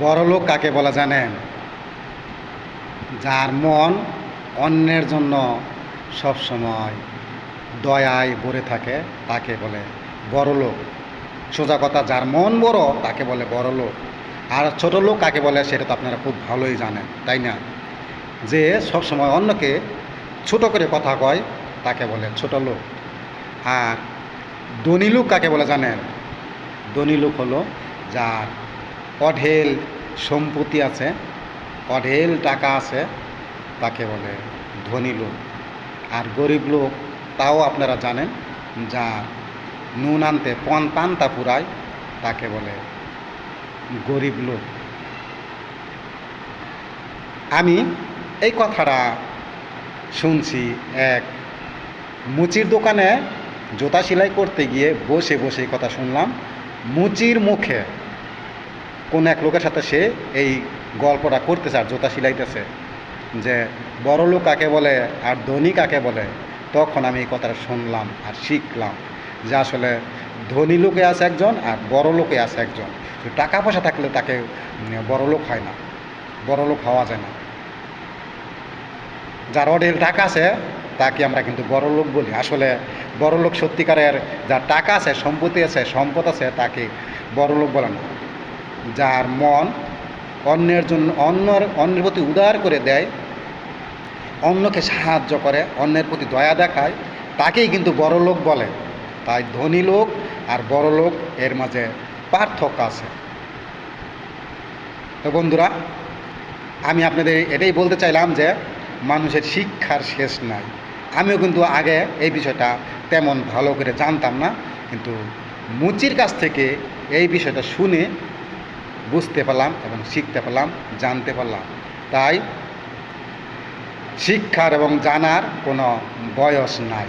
বড়লোক কাকে বলে জানেন? যার মন অন্যের জন্য সবসময় দয়ায় ভরে থাকে তাকে বলে বড়লোক। সোজা কথা, যার মন বড় তাকে বলে বড়লোক। আর ছোট লোক কাকে বলে সেটা তো আপনারা খুব ভালোই জানেন, তাই না? যে সবসময় অন্যকে ছোট করে কথা কয় তাকে বলে ছোট লোক। আর ধনী লোক কাকে বলে জানেন? ধনী লোক হলো যার অঢেল সম্পত্তি আছে, অঢেল টাকা আছে, তাকে বলে ধনী লোক। আর গরিব লোক তাও আপনারা জানেন, যা নুন আনতে পান্তা ফুরায় তাকে বলে গরিব লোক। আমি এই কথাটা শুনছি এক মুচির দোকানে জুতা সেলাই করতে গিয়ে বসে বসে এই কথা শুনলাম। মুচির মুখে কোন এক লোকের সাথে সে এই গল্পটা করতেছে আর জুতা সেলাইতেছে যে বড় লোক কাকে বলে আর ধনী কাকে বলে। তখন আমি এই কথাটা শুনলাম আর শিখলাম যে আসলে ধনী লোকে আছে একজন আর বড় লোকে আছে একজন। টাকা পয়সা থাকলে তাকে বড় লোক হয় না, বড় লোক হওয়া যায় না। যার অঢেল টাকা আছে তাকে আমরা কিন্তু বড় লোক বলি। আসলে বড় লোক সত্যিকারের যার টাকা আছে, সম্পত্তি আছে, সম্পদ আছে, তাকে বড় লোক বলে না। যার মন অন্যের জন্য অন্যের প্রতি উদার করে দেয়, অন্যকে সাহায্য করে, অন্যের প্রতি দয়া দেখায়, তাকেই কিন্তু বড় লোক বলে। তাই ধনী লোক আর বড় লোক এর মাঝে পার্থক্য আছে। তো বন্ধুরা, আমি আপনাদের এটাই বলতে চাইলাম যে মানুষের শিক্ষার শেষ নাই। আমিও কিন্তু আগে এই বিষয়টা তেমন ভালো করে জানতাম না, কিন্তু মুচির কাছ থেকে এই বিষয়টা শুনে বুঝতে পারলাম এবং শিখতে পারলাম, জানতে পারলাম। তাই শিক্ষার এবং জানার কোনো বয়স নাই।